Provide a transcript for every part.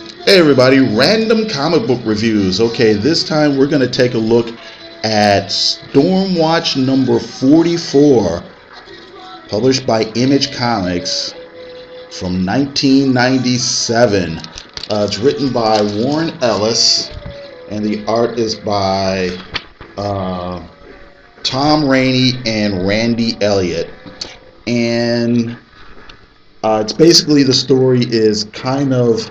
Hey everybody, random comic book reviews. Okay, this time we're going to take a look at Stormwatch number 44, published by Image Comics from 1997. It's written by Warren Ellis, and the art is by Tom Raney and Randy Elliott. And it's basically, the story is kind of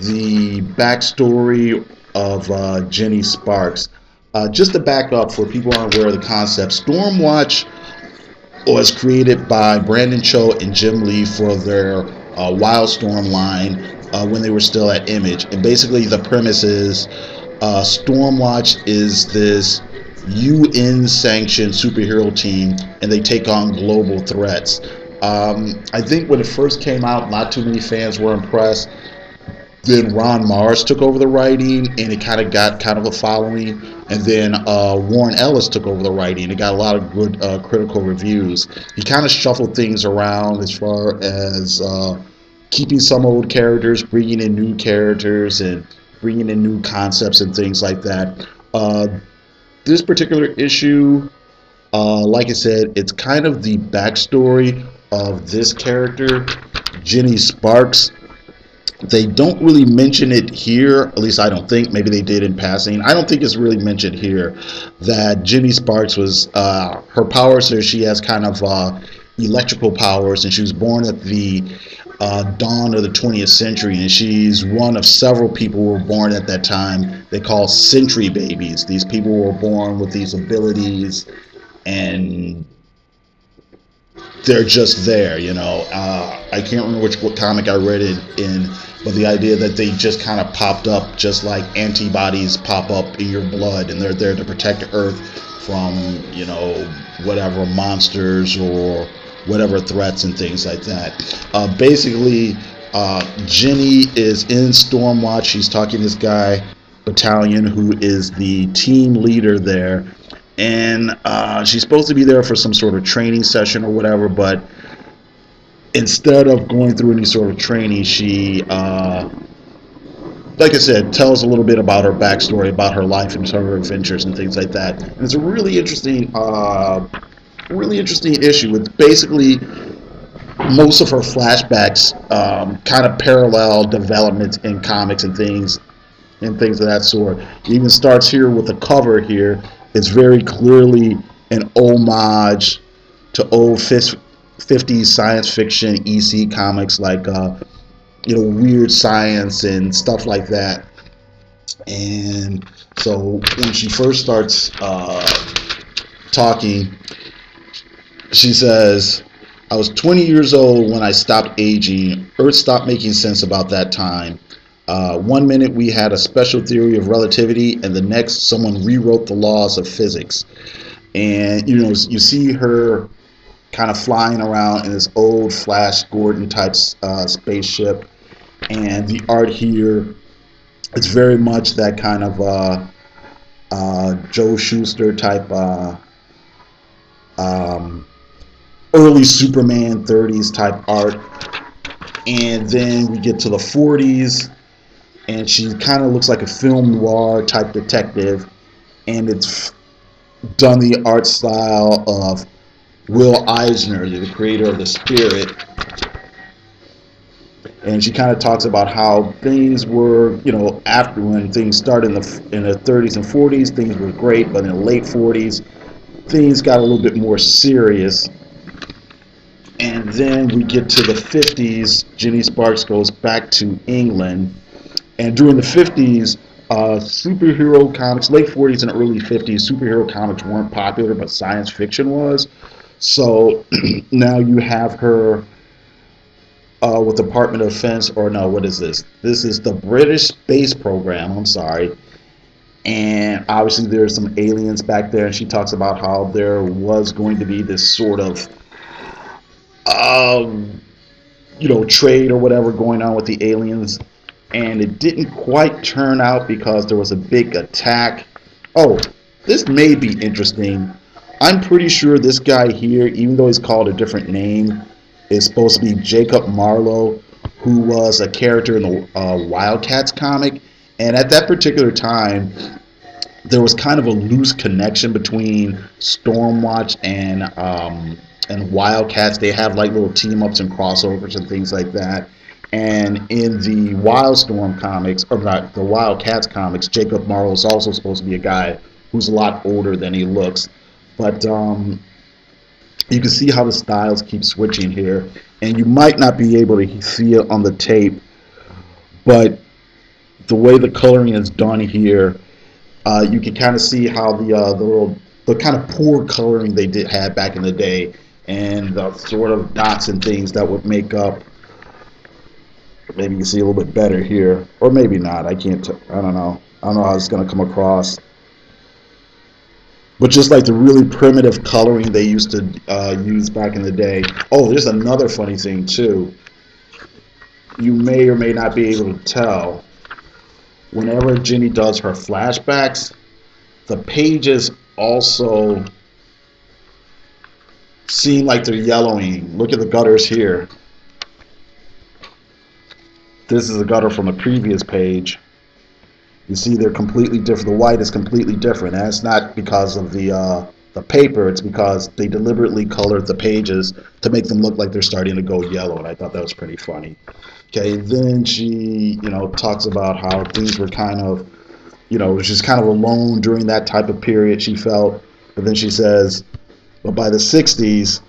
the backstory of Jenny Sparks. Just to back up for people who aren't aware of the concept, Stormwatch was created by Brandon Cho and Jim Lee for their Wildstorm line when they were still at Image. And basically the premise is Stormwatch is this UN-sanctioned superhero team, and they take on global threats. I think when it first came out, not too many fans were impressed. Then Ron Mars took over the writing, and it kind of got a following. And then Warren Ellis took over the writing. It got a lot of good critical reviews. He kind of shuffled things around as far as keeping some old characters, bringing in new characters, and bringing in new concepts and things like that. This particular issue, like I said, it's kind of the backstory of this character, Jenny Sparks. They don't really mention it here, at least I don't think. Maybe they did in passing. I don't think it's really mentioned here that Jenny Sparks was, her powers are she has kind of electrical powers, and she was born at the dawn of the 20th century, and she's one of several people who were born at that time. They call century babies. These people were born with these abilities, and they're just there, you know. I can't remember what comic I read it in, but the idea that they just kind of popped up just like antibodies pop up in your blood, and they're there to protect Earth from, you know, whatever monsters or whatever threats and things like that. Basically, Jenny is in Stormwatch. She's talking to this guy, Battalion, who is the team leader there. And she's supposed to be there for some sort of training session or whatever, but instead of going through any sort of training, she, like I said, tells a little bit about her backstory, about her life and her adventures and things like that. And it's a really interesting issue. It's basically most of her flashbacks kind of parallel developments in comics and things of that sort. It even starts here with the cover here. It's very clearly an homage to old 50s science fiction EC comics, like you know, Weird Science and stuff like that. And so when she first starts talking, she says, "I was 20 years old when I stopped aging. Earth stopped making sense about that time. One minute we had a special theory of relativity, and the next someone rewrote the laws of physics." And you know, you see her kind of flying around in this old Flash Gordon type spaceship, and the art here, it's very much that kind of Joe Shuster type early Superman 30s type art. And then we get to the 40s, and she kind of looks like a film noir type detective, and it's done the art style of Will Eisner, the creator of The Spirit. And she kind of talks about how things were, you know, after, when things started in the 30s and 40s, things were great, but in the late 40s, things got a little bit more serious. And then we get to the 50s. Jenny Sparks goes back to England. And during the 50s, superhero comics, late 40s and early 50s, superhero comics weren't popular, but science fiction was. So now you have her with Department of Defense, or no, what is this? This is the British Space Program, I'm sorry. And obviously there's some aliens back there, and she talks about how there was going to be this sort of you know, trade or whatever going on with the aliens, and it didn't quite turn out because there was a big attack. Oh, this may be interesting. I'm pretty sure this guy here, even though he's called a different name, is supposed to be Jacob Marlowe, who was a character in the Wildcats comic. And at that particular time, there was kind of a loose connection between Stormwatch and Wildcats. They have like little team ups and crossovers and things like that. And in the Wildstorm comics, or not the Wildcats comics, Jacob Marlowe is also supposed to be a guy who's a lot older than he looks. But you can see how the styles keep switching here, and you might not be able to see it on the tape, but the way the coloring is done here, you can kind of see how the kind of poor coloring they had back in the day, and the sort of dots and things that would make up. Maybe you can see a little bit better here, or maybe not. I can't. I don't know. I don't know how it's going to come across. But just like the really primitive coloring they used to use back in the day. Oh, there's another funny thing too. You may or may not be able to tell. Whenever Ginny does her flashbacks, the pages also seem like they're yellowing. Look at the gutters here. This is a gutter from the previous page. You see they're completely different. The white is completely different. And it's not because of the paper. It's because they deliberately colored the pages to make them look like they're starting to go yellow. And I thought that was pretty funny. Okay, then she, talks about how things were kind of, just kind of alone during that type of period, she felt. But then she says, but by the 60s,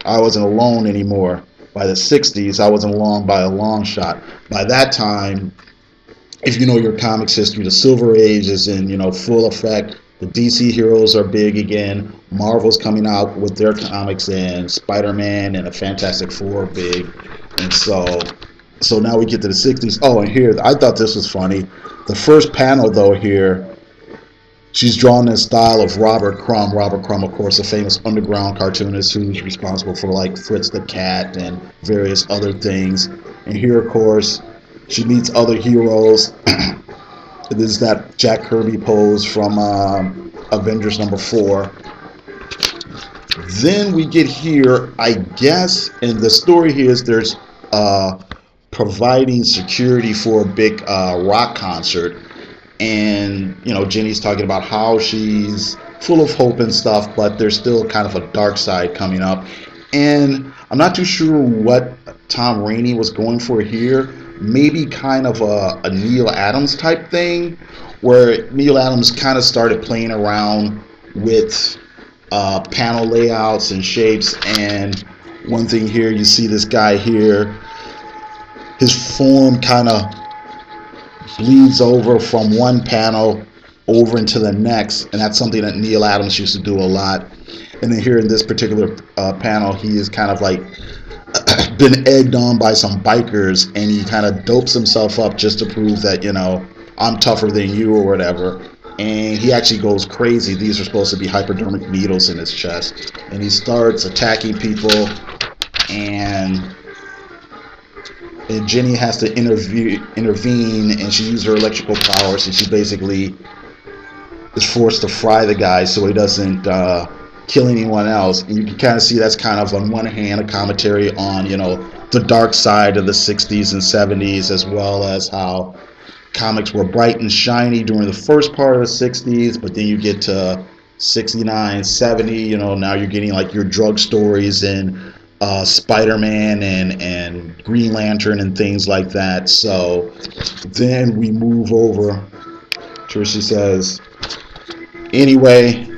I wasn't alone anymore. By the 60s, I wasn't alone by a long shot. By that time, if you know your comics history, the Silver Age is in, full effect. The DC heroes are big again. Marvel's coming out with their comics, and Spider-Man and the Fantastic Four are big. And so now we get to the 60s. Oh, and here, I thought this was funny. The first panel, though, here, she's drawn in the style of Robert Crumb. Robert Crumb, of course, a famous underground cartoonist who's responsible for, like, Fritz the Cat and various other things. And here, of course, she meets other heroes. This is that Jack Kirby pose from Avengers #4. Then we get here, I guess, and the story here is there's providing security for a big rock concert. And, Ginny's talking about how she's full of hope and stuff, but there's still kind of a dark side coming up. And I'm not too sure what Tom Raney was going for here. Maybe kind of a Neil Adams type thing, where Neil Adams kind of started playing around with panel layouts and shapes. And one thing here, you see this guy here, his form kind of bleeds over from one panel over into the next, and that's something that Neil Adams used to do a lot. And then here in this particular panel, he is kind of like been egged on by some bikers, and he kind of dopes himself up just to prove that, I'm tougher than you or whatever. And he actually goes crazy. These are supposed to be hypodermic needles in his chest, and he starts attacking people, and Ginny has to intervene, and she uses her electrical powers, and she basically is forced to fry the guy so he doesn't kill anyone else. And you can kind of see that's kind of, on one hand, a commentary on, the dark side of the 60s and 70s, as well as how comics were bright and shiny during the first part of the 60s, but then you get to 69, 70, now you're getting like your drug stories and Spider-Man and Green Lantern and things like that. So then we move over to, she says, anyway,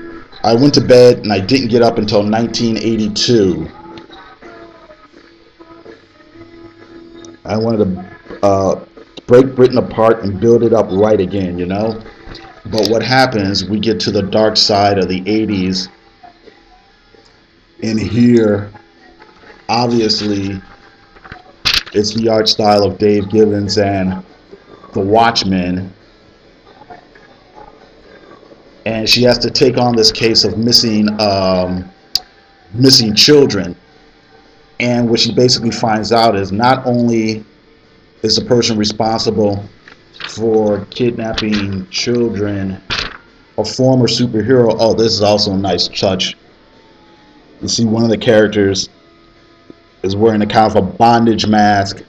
I went to bed and I didn't get up until 1982. I wanted to break Britain apart and build it up right again, But what happens, we get to the dark side of the 80s, and here, obviously, it's the art style of Dave Gibbons and the Watchmen. And she has to take on this case of missing children. And what she basically finds out is not only is the person responsible for kidnapping children a former superhero. Oh, this is also a nice touch. You see one of the characters is wearing a kind of a bondage mask,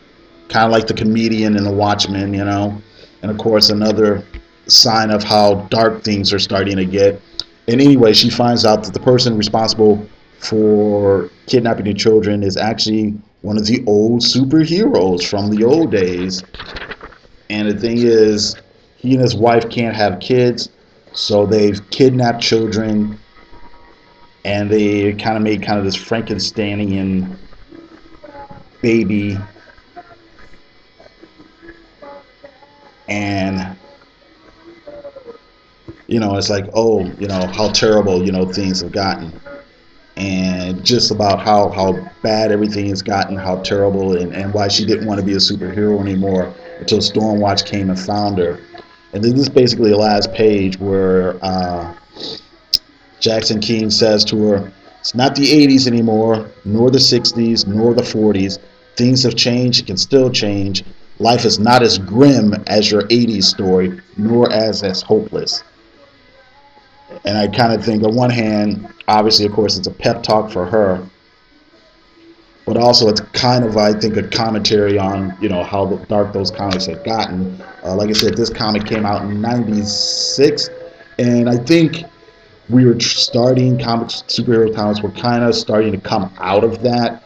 kind of like the comedian in The Watchmen, you know. And of course, another sign of how dark things are starting to get. And anyway, she finds out that the person responsible for kidnapping the children is actually one of the old superheroes from the old days. And the thing is, he and his wife can't have kids, so they've kidnapped children, and they kind of made kind of this Frankensteinian baby. And it's like, oh, how terrible, things have gotten, and just about how bad everything has gotten, how terrible, and why she didn't want to be a superhero anymore until Stormwatch came and found her. And then this is basically the last page where Jackson King says to her, it's not the 80s anymore, nor the 60s, nor the 40s. Things have changed, it can still change. Life is not as grim as your 80s story, nor as hopeless. And I kind of think, on one hand, obviously, of course, it's a pep talk for her, but also it's kind of, I think, a commentary on, how dark those comics have gotten. Like I said, this comic came out in '96, and I think we were starting superhero comics were kind of starting to come out of that.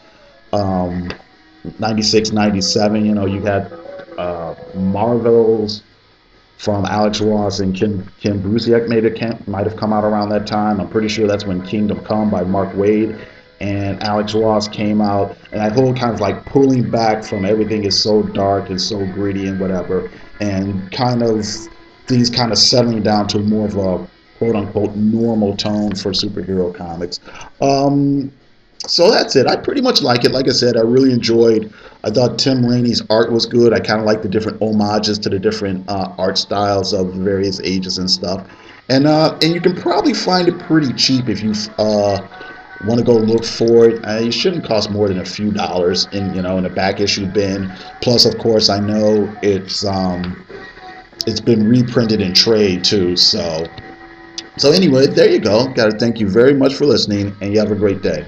96, 97, you had Marvels from Alex Ross and Kim Busiek might have come out around that time. I'm pretty sure that's when Kingdom Come by Mark Waid and Alex Ross came out, and that whole kind of like pulling back from everything is so dark and so gritty and whatever, and kind of things kind of settling down to more of a quote-unquote normal tone for superhero comics. So that's it. I pretty much like it. Like I said, I really enjoyed. I thought Tim Raney's art was good. I kind of like the different homages to the different art styles of various ages and stuff. And you can probably find it pretty cheap if you want to go look for it. It shouldn't cost more than a few dollars in a back issue bin. Plus, of course, I know it's been reprinted in trade too. So anyway, there you go. Got to thank you very much for listening, and you have a great day.